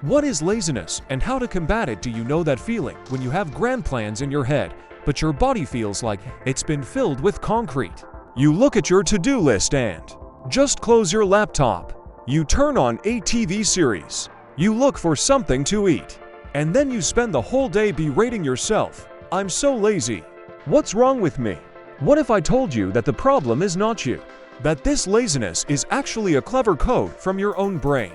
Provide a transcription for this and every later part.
What is laziness and how to combat it? Do you know that feeling when you have grand plans in your head, but your body feels like it's been filled with concrete? You look at your to-do list and just close your laptop. You turn on a TV series. You look for something to eat. And then you spend the whole day berating yourself. I'm so lazy. What's wrong with me? What if I told you that the problem is not you? That this laziness is actually a clever code from your own brain.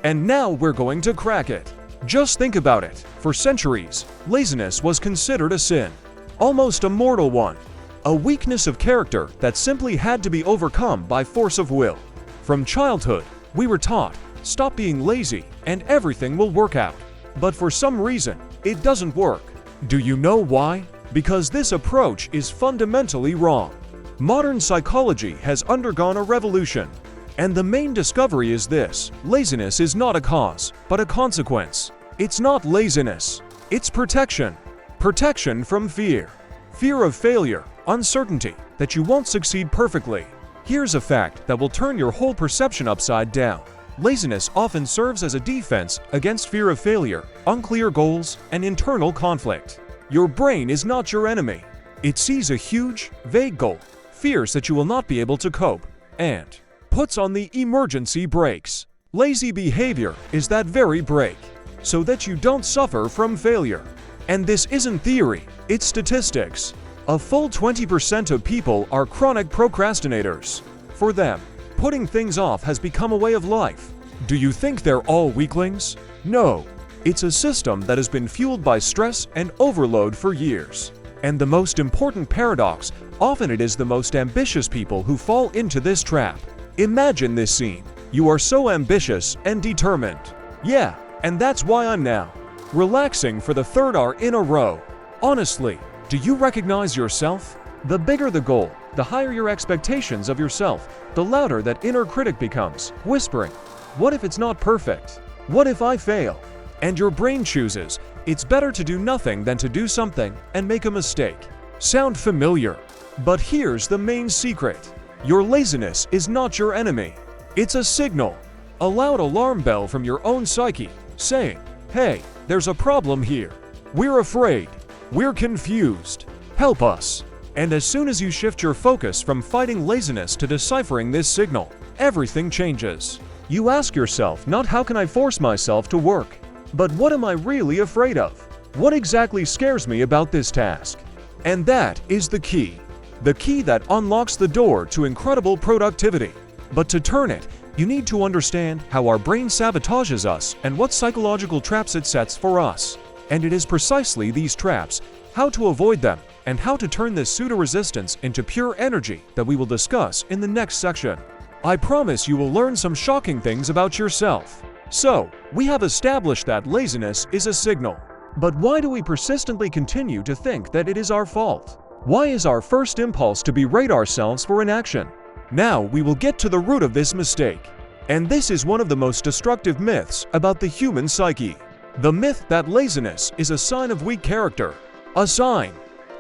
And now we're going to crack it. Just think about it. For centuries, laziness was considered a sin. Almost a mortal one. A weakness of character that simply had to be overcome by force of will. From childhood, we were taught, stop being lazy and everything will work out. But for some reason, it doesn't work. Do you know why? Because this approach is fundamentally wrong. Modern psychology has undergone a revolution. And the main discovery is this: laziness is not a cause, but a consequence. It's not laziness, it's protection. Protection from fear. Fear of failure, uncertainty that you won't succeed perfectly. Here's a fact that will turn your whole perception upside down. Laziness often serves as a defense against fear of failure, unclear goals, and internal conflict. Your brain is not your enemy. It sees a huge, vague goal, fears that you will not be able to cope, and puts on the emergency brakes. Lazy behavior is that very brake, so that you don't suffer from failure. And this isn't theory, it's statistics. A full 20% of people are chronic procrastinators. For them, putting things off has become a way of life. Do you think they're all weaklings? No. It's a system that has been fueled by stress and overload for years. And the most important paradox, often it is the most ambitious people who fall into this trap. Imagine this scene. You are so ambitious and determined. Yeah, and that's why I'm now relaxing for the third hour in a row. Honestly, do you recognize yourself? The bigger the goal, the higher your expectations of yourself, the louder that inner critic becomes, whispering, what if it's not perfect? What if I fail? And your brain chooses, it's better to do nothing than to do something and make a mistake. Sound familiar? But here's the main secret. Your laziness is not your enemy. It's a signal, a loud alarm bell from your own psyche, saying, hey, there's a problem here. We're afraid. We're confused. Help us. And as soon as you shift your focus from fighting laziness to deciphering this signal, everything changes. You ask yourself, not how can I force myself to work, but what am I really afraid of? What exactly scares me about this task? And that is the key. The key that unlocks the door to incredible productivity. But to turn it, you need to understand how our brain sabotages us and what psychological traps it sets for us. And it is precisely these traps, how to avoid them, and how to turn this pseudo-resistance into pure energy that we will discuss in the next section. I promise you will learn some shocking things about yourself. So, we have established that laziness is a signal. But why do we persistently continue to think that it is our fault? Why is our first impulse to berate ourselves for inaction? Now we will get to the root of this mistake. And this is one of the most destructive myths about the human psyche. The myth that laziness is a sign of weak character. A sign.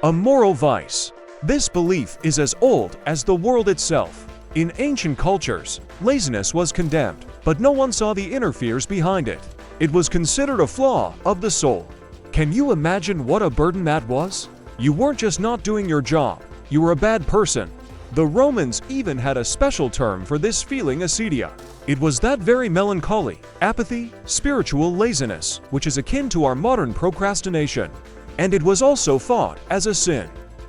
A moral vice. This belief is as old as the world itself. In ancient cultures, laziness was condemned, but no one saw the inner fears behind it. It was considered a flaw of the soul. Can you imagine what a burden that was? You weren't just not doing your job, you were a bad person. The Romans even had a special term for this feeling, acedia. It was that very melancholy, apathy, spiritual laziness, which is akin to our modern procrastination. And it was also fought as a sin.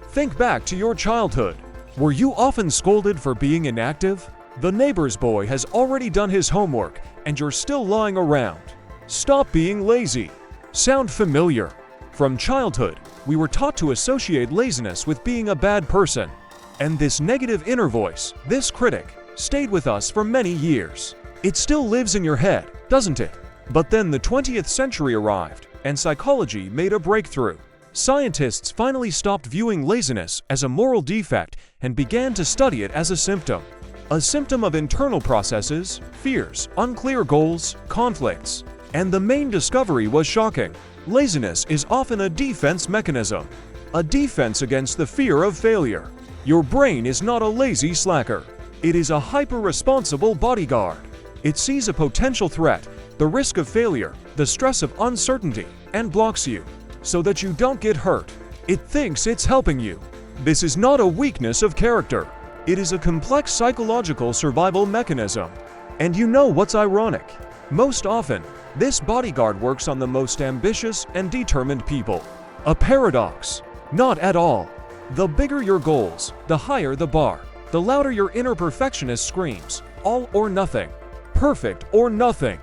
Think back to your childhood. Were you often scolded for being inactive? The neighbor's boy has already done his homework, and you're still lying around. Stop being lazy. Sound familiar? From childhood, we were taught to associate laziness with being a bad person. And this negative inner voice, this critic, stayed with us for many years. It still lives in your head, doesn't it? But then the 20th century arrived, and psychology made a breakthrough. Scientists finally stopped viewing laziness as a moral defect and began to study it as a symptom. A symptom of internal processes, fears, unclear goals, conflicts. And the main discovery was shocking. Laziness is often a defense mechanism. A defense against the fear of failure. Your brain is not a lazy slacker. It is a hyper-responsible bodyguard. It sees a potential threat, the risk of failure, the stress of uncertainty, and blocks you so that you don't get hurt. It thinks it's helping you. This is not a weakness of character. It is a complex psychological survival mechanism. And you know what's ironic? Most often, this bodyguard works on the most ambitious and determined people. A paradox. Not at all. The bigger your goals, the higher the bar. The louder your inner perfectionist screams, all or nothing, perfect or nothing.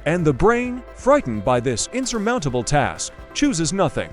And the brain, frightened by this insurmountable task, chooses nothing.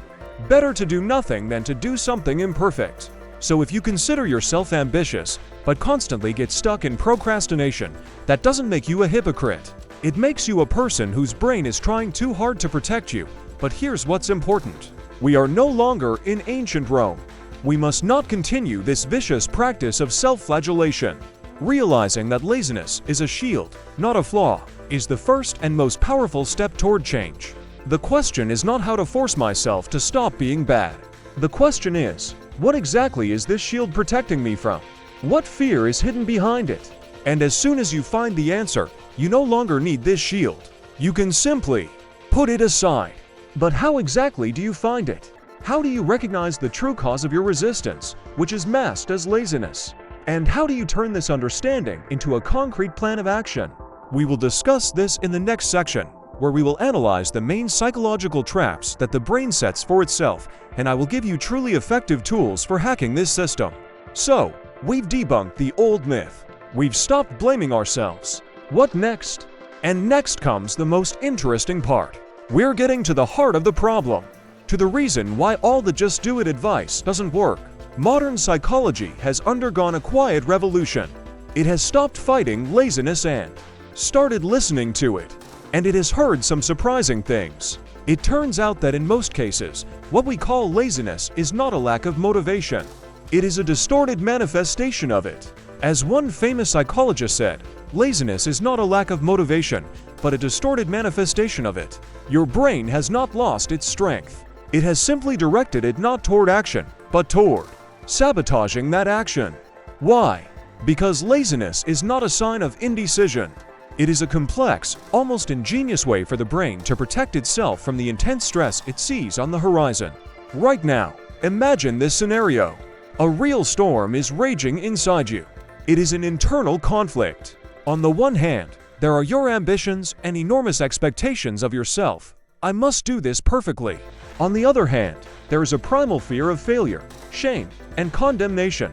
Better to do nothing than to do something imperfect. So if you consider yourself ambitious, but constantly get stuck in procrastination, that doesn't make you a hypocrite. It makes you a person whose brain is trying too hard to protect you. But here's what's important. We are no longer in ancient Rome. We must not continue this vicious practice of self-flagellation. Realizing that laziness is a shield, not a flaw, is the first and most powerful step toward change. The question is not how to force myself to stop being bad. The question is, what exactly is this shield protecting me from? What fear is hidden behind it? And as soon as you find the answer, you no longer need this shield. You can simply put it aside. But how exactly do you find it? How do you recognize the true cause of your resistance, which is masked as laziness? And how do you turn this understanding into a concrete plan of action? We will discuss this in the next section, where we will analyze the main psychological traps that the brain sets for itself, and I will give you truly effective tools for hacking this system. So, we've debunked the old myth. We've stopped blaming ourselves. What next? And next comes the most interesting part. We're getting to the heart of the problem, to the reason why all the just do it advice doesn't work. Modern psychology has undergone a quiet revolution. It has stopped fighting laziness and started listening to it. And it has heard some surprising things. It turns out that in most cases, what we call laziness is not a lack of motivation. It is a distorted manifestation of it. As one famous psychologist said, laziness is not a lack of motivation, but a distorted manifestation of it. Your brain has not lost its strength. It has simply directed it not toward action, but toward sabotaging that action. Why? Because laziness is not a sign of indecision. It is a complex, almost ingenious way for the brain to protect itself from the intense stress it sees on the horizon. Right now, imagine this scenario. A real storm is raging inside you. It is an internal conflict. On the one hand, there are your ambitions and enormous expectations of yourself. I must do this perfectly. On the other hand, there is a primal fear of failure, shame, and condemnation.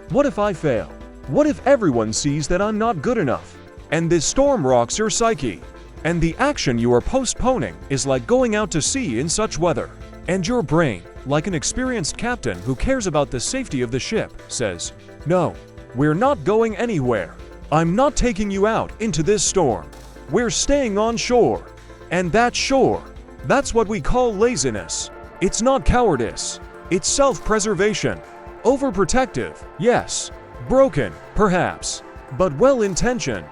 What if I fail? What if everyone sees that I'm not good enough? And this storm rocks your psyche. And the action you are postponing is like going out to sea in such weather. And your brain, like an experienced captain who cares about the safety of the ship, says, "No, we're not going anywhere. I'm not taking you out into this storm. We're staying on shore." And that shore, that's what we call laziness. It's not cowardice. It's self-preservation. Overprotective, yes. Broken, perhaps. But well-intentioned.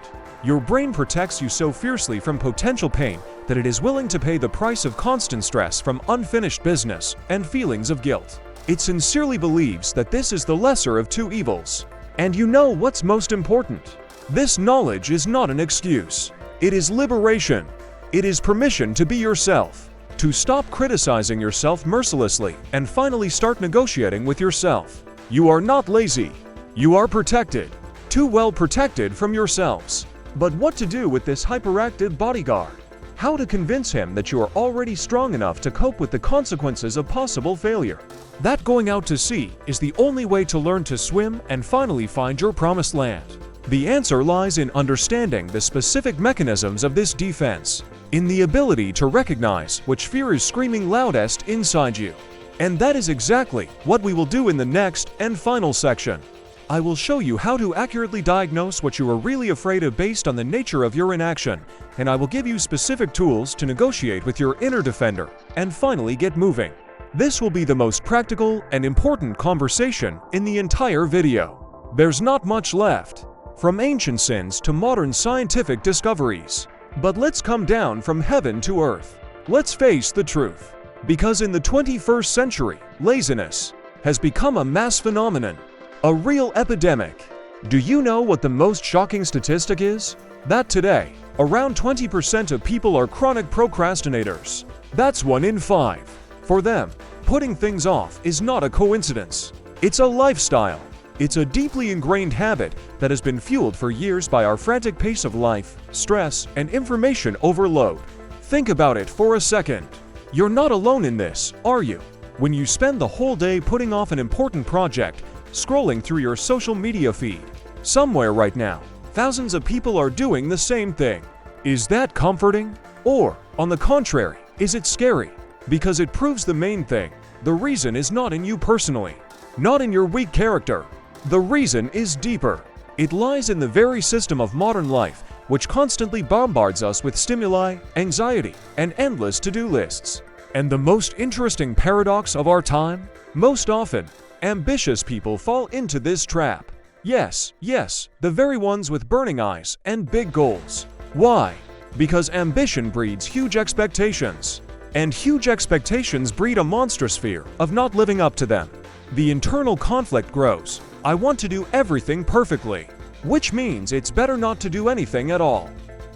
Your brain protects you so fiercely from potential pain that it is willing to pay the price of constant stress from unfinished business and feelings of guilt. It sincerely believes that this is the lesser of two evils. And you know what's most important? This knowledge is not an excuse. It is liberation. It is permission to be yourself, to stop criticizing yourself mercilessly and finally start negotiating with yourself. You are not lazy. You are protected. Too well protected from yourselves. But what to do with this hyperactive bodyguard? How to convince him that you are already strong enough to cope with the consequences of possible failure? That going out to sea is the only way to learn to swim and finally find your promised land. The answer lies in understanding the specific mechanisms of this defense, in the ability to recognize which fear is screaming loudest inside you. And that is exactly what we will do in the next and final section. I will show you how to accurately diagnose what you are really afraid of based on the nature of your inaction, and I will give you specific tools to negotiate with your inner defender and finally get moving. This will be the most practical and important conversation in the entire video. There's not much left, from ancient sins to modern scientific discoveries. But let's come down from heaven to earth. Let's face the truth. Because in the 21st century, laziness has become a mass phenomenon. A real epidemic. Do you know what the most shocking statistic is? That today, Around 20% of people are chronic procrastinators. That's 1 in 5. For them, putting things off is not a coincidence. It's a lifestyle. It's a deeply ingrained habit that has been fueled for years by our frantic pace of life, stress, and information overload. Think about it for a second. You're not alone in this, are you? When you spend the whole day putting off an important project, scrolling through your social media feed, somewhere right now, thousands of people are doing the same thing. Is that comforting? Or, on the contrary, is it scary? Because it proves the main thing. The reason is not in you personally, not in your weak character. The reason is deeper. It lies in the very system of modern life, which constantly bombards us with stimuli, anxiety, and endless to-do lists. And the most interesting paradox of our time? Most often, ambitious people fall into this trap. Yes, the very ones with burning eyes and big goals. Why? Because ambition breeds huge expectations. And huge expectations breed a monstrous fear of not living up to them. The internal conflict grows. I want to do everything perfectly, which means it's better not to do anything at all.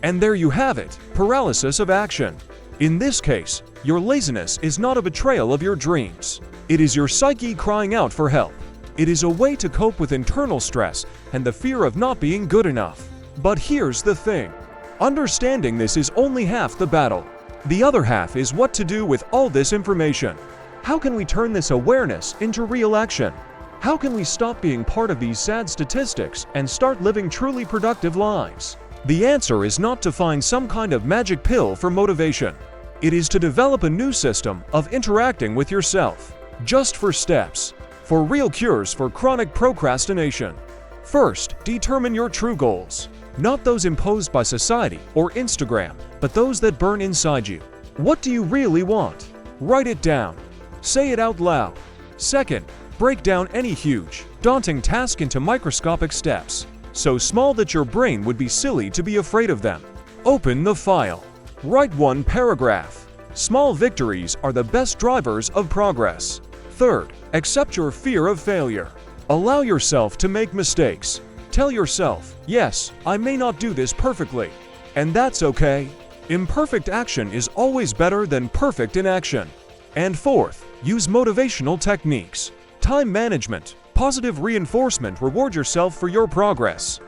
And there you have it, paralysis of action. In this case, your laziness is not a betrayal of your dreams. It is your psyche crying out for help. It is a way to cope with internal stress and the fear of not being good enough. But here's the thing. Understanding this is only half the battle. The other half is what to do with all this information. How can we turn this awareness into real action? How can we stop being part of these sad statistics and start living truly productive lives? The answer is not to find some kind of magic pill for motivation. It is to develop a new system of interacting with yourself. Just 4 steps for real cures for chronic procrastination. First, determine your true goals. Not those imposed by society or Instagram, but those that burn inside you. What do you really want? Write it down. Say it out loud. Second, break down any huge, daunting task into microscopic steps, so small that your brain would be silly to be afraid of them. Open the file. Write 1 paragraph. Small victories are the best drivers of progress. Third, accept your fear of failure. Allow yourself to make mistakes. Tell yourself, yes, I may not do this perfectly. And that's okay. Imperfect action is always better than perfect inaction. And fourth, use motivational techniques. Time management, positive reinforcement. Reward yourself for your progress.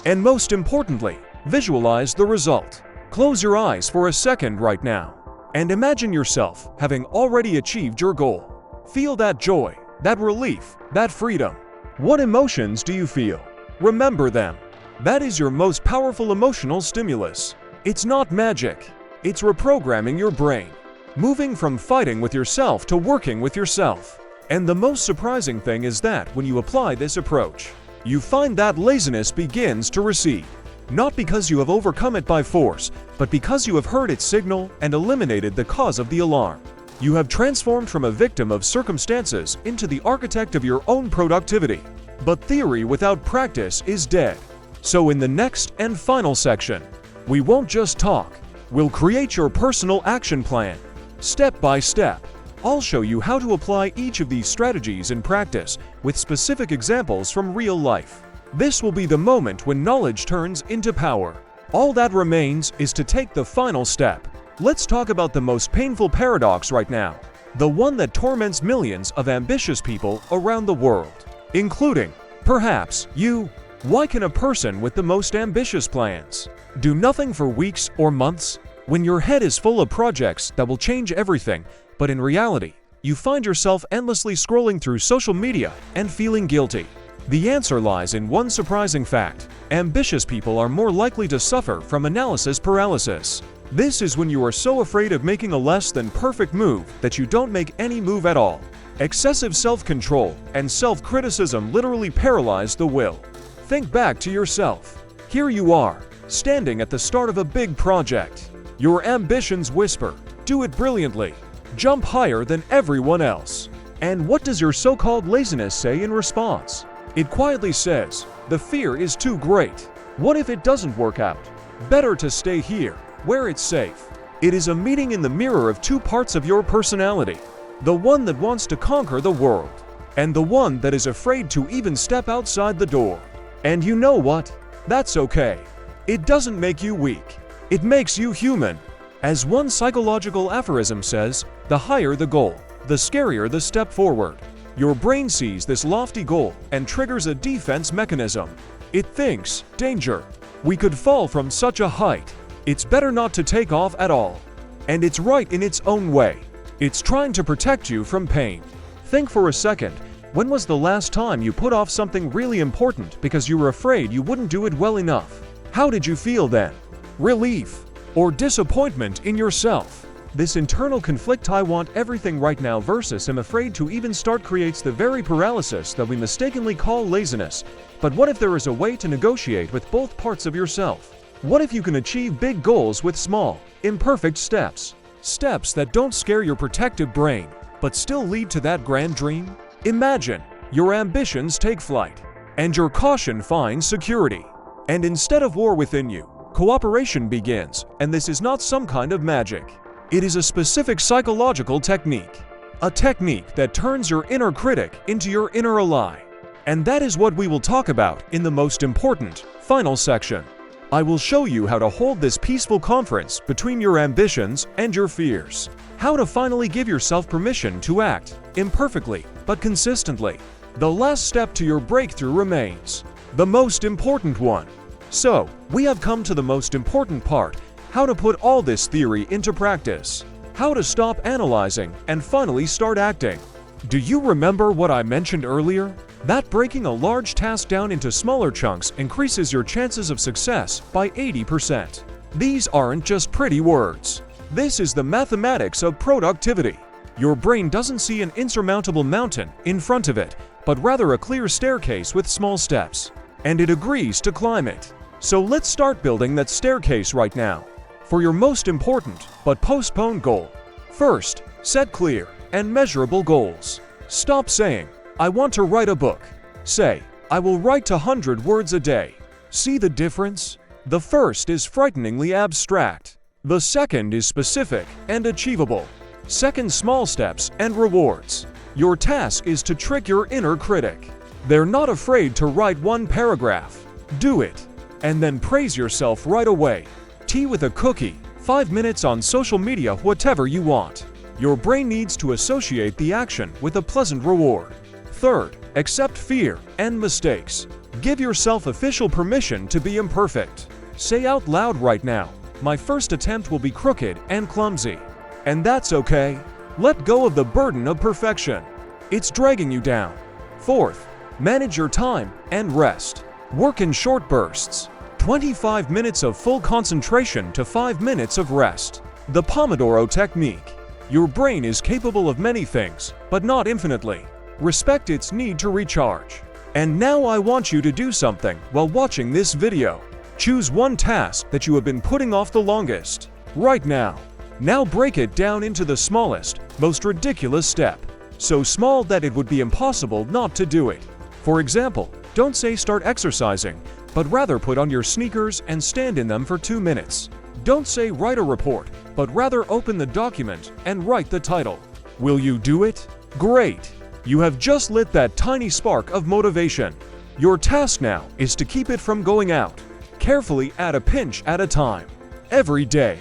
And most importantly, visualize the result. Close your eyes for a second right now and imagine yourself having already achieved your goal. Feel that joy, that relief, that freedom. What emotions do you feel? Remember them. That is your most powerful emotional stimulus. It's not magic. It's reprogramming your brain, moving from fighting with yourself to working with yourself. And the most surprising thing is that when you apply this approach, you find that laziness begins to recede. Not because you have overcome it by force, but because you have heard its signal and eliminated the cause of the alarm. You have transformed from a victim of circumstances into the architect of your own productivity. But theory without practice is dead. So in the next and final section, we won't just talk. We'll create your personal action plan. Step by step, I'll show you how to apply each of these strategies in practice with specific examples from real life. This will be the moment when knowledge turns into power. All that remains is to take the final step. Let's talk about the most painful paradox right now, the one that torments millions of ambitious people around the world, including, perhaps, you. Why can a person with the most ambitious plans do nothing for weeks or months? When your head is full of projects that will change everything, but in reality, you find yourself endlessly scrolling through social media and feeling guilty. The answer lies in one surprising fact. Ambitious people are more likely to suffer from analysis paralysis. This is when you are so afraid of making a less than perfect move that you don't make any move at all. Excessive self-control and self-criticism literally paralyze the will. Think back to yourself. Here you are, standing at the start of a big project. Your ambitions whisper, "Do it brilliantly. Jump higher than everyone else." And what does your so-called laziness say in response? It quietly says, "The fear is too great. What if it doesn't work out? Better to stay here, where it's safe." It is a meeting in the mirror of two parts of your personality. The one that wants to conquer the world, and the one that is afraid to even step outside the door. And you know what? That's okay. It doesn't make you weak. It makes you human. As one psychological aphorism says, the higher the goal, the scarier the step forward. Your brain sees this lofty goal and triggers a defense mechanism. It thinks, danger. We could fall from such a height. It's better not to take off at all. And it's right in its own way. It's trying to protect you from pain. Think for a second, when was the last time you put off something really important because you were afraid you wouldn't do it well enough? How did you feel then? Relief or disappointment in yourself? This internal conflict, I want everything right now versus I'm afraid to even start, creates the very paralysis that we mistakenly call laziness. But what if there is a way to negotiate with both parts of yourself? What if you can achieve big goals with small, imperfect steps? Steps that don't scare your protective brain, but still lead to that grand dream? Imagine your ambitions take flight, and your caution finds security. And instead of war within you, cooperation begins, and this is not some kind of magic. It is a specific psychological technique. A technique that turns your inner critic into your inner ally. And that is what we will talk about in the most important, final section. I will show you how to hold this peaceful conference between your ambitions and your fears. How to finally give yourself permission to act, imperfectly, but consistently. The last step to your breakthrough remains the most important one. So, we have come to the most important part, how to put all this theory into practice. How to stop analyzing and finally start acting. Do you remember what I mentioned earlier? That breaking a large task down into smaller chunks increases your chances of success by 80%. These aren't just pretty words. This is the mathematics of productivity. Your brain doesn't see an insurmountable mountain in front of it, but rather a clear staircase with small steps. And it agrees to climb it. So let's start building that staircase right now. For your most important but postponed goal, first, set clear and measurable goals. Stop saying, I want to write a book. Say, I will write 100 words a day. See the difference? The first is frighteningly abstract. The second is specific and achievable. Second, small steps and rewards. Your task is to trick your inner critic. They're not afraid to write one paragraph. Do it. And then praise yourself right away. Tea with a cookie, 5 minutes on social media, whatever you want. Your brain needs to associate the action with a pleasant reward. Third, accept fear and mistakes. Give yourself official permission to be imperfect. Say out loud right now, my first attempt will be crooked and clumsy. And that's okay. Let go of the burden of perfection. It's dragging you down. Fourth, manage your time and rest. Work in short bursts. 25 minutes of full concentration to 5 minutes of rest. The Pomodoro technique. Your brain is capable of many things, but not infinitely. Respect its need to recharge. And now I want you to do something while watching this video. Choose one task that you have been putting off the longest. Right now. Now break it down into the smallest, most ridiculous step. So small that it would be impossible not to do it. For example, don't say start exercising, but rather put on your sneakers and stand in them for 2 minutes. Don't say write a report, but rather open the document and write the title. Will you do it? Great! You have just lit that tiny spark of motivation. Your task now is to keep it from going out. Carefully add a pinch at a time. Every day.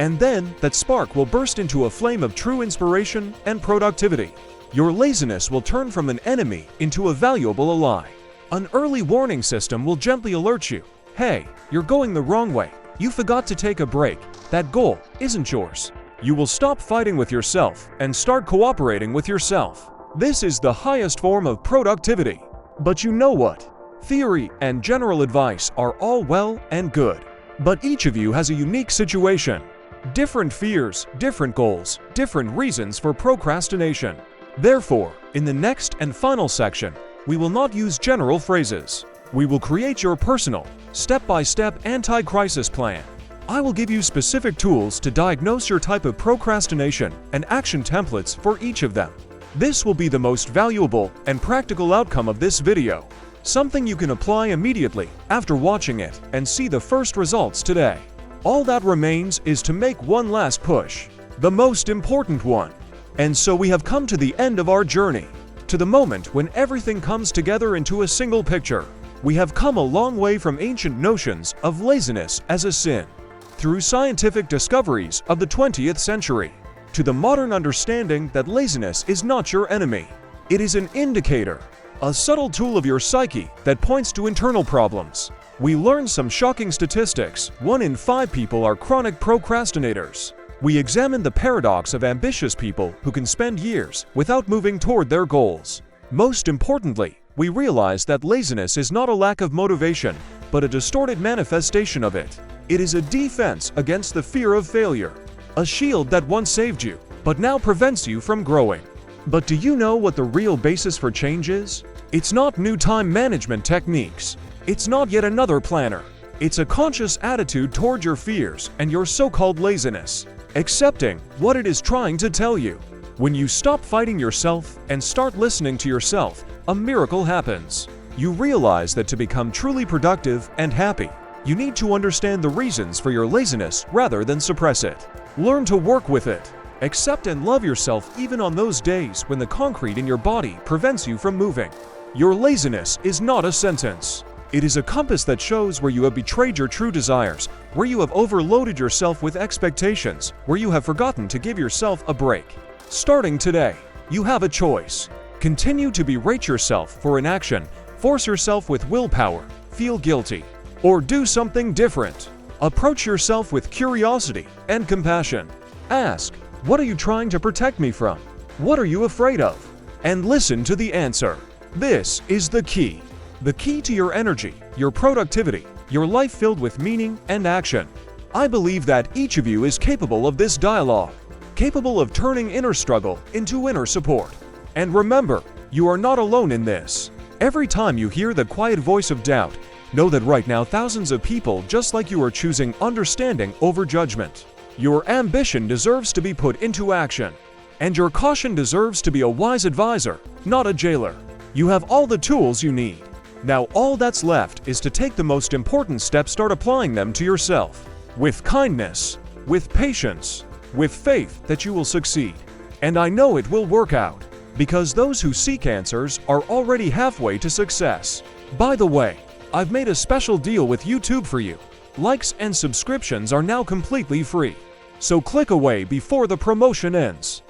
And then that spark will burst into a flame of true inspiration and productivity. Your laziness will turn from an enemy into a valuable ally. An early warning system will gently alert you. Hey, you're going the wrong way. You forgot to take a break. That goal isn't yours. You will stop fighting with yourself and start cooperating with yourself. This is the highest form of productivity. But you know what? Theory and general advice are all well and good. But each of you has a unique situation. Different fears, different goals, different reasons for procrastination. Therefore, in the next and final section, we will not use general phrases. We will create your personal, step-by-step anti-crisis plan. I will give you specific tools to diagnose your type of procrastination and action templates for each of them. This will be the most valuable and practical outcome of this video. Something you can apply immediately after watching it and see the first results today. All that remains is to make one last push, the most important one. And so we have come to the end of our journey, to the moment when everything comes together into a single picture. We have come a long way from ancient notions of laziness as a sin. through scientific discoveries of the 20th century, to the modern understanding that laziness is not your enemy. It is an indicator, a subtle tool of your psyche that points to internal problems. We learned some shocking statistics. 1 in 5 people are chronic procrastinators. We examined the paradox of ambitious people who can spend years without moving toward their goals. Most importantly, we realized that laziness is not a lack of motivation, but a distorted manifestation of it. It is a defense against the fear of failure, a shield that once saved you, but now prevents you from growing. But do you know what the real basis for change is? It's not new time management techniques. It's not yet another planner. It's a conscious attitude toward your fears and your so-called laziness, accepting what it is trying to tell you. When you stop fighting yourself and start listening to yourself, a miracle happens. You realize that to become truly productive and happy, you need to understand the reasons for your laziness rather than suppress it. Learn to work with it. Accept and love yourself even on those days when the concrete in your body prevents you from moving. Your laziness is not a sentence. It is a compass that shows where you have betrayed your true desires, where you have overloaded yourself with expectations, where you have forgotten to give yourself a break. Starting today, you have a choice. Continue to berate yourself for inaction, force yourself with willpower, feel guilty, or do something different. Approach yourself with curiosity and compassion. Ask, what are you trying to protect me from? What are you afraid of? And listen to the answer. This is the key. The key to your energy, your productivity, your life filled with meaning and action. I believe that each of you is capable of this dialogue, capable of turning inner struggle into inner support. And remember, you are not alone in this. Every time you hear the quiet voice of doubt, know that right now thousands of people just like you are choosing understanding over judgment. Your ambition deserves to be put into action, and your caution deserves to be a wise advisor, not a jailer. You have all the tools you need. Now all that's left is to take the most important steps, start applying them to yourself. With kindness, with patience, with faith that you will succeed. And I know it will work out, because those who seek answers are already halfway to success. By the way, I've made a special deal with YouTube for you. Likes and subscriptions are now completely free. So click away before the promotion ends.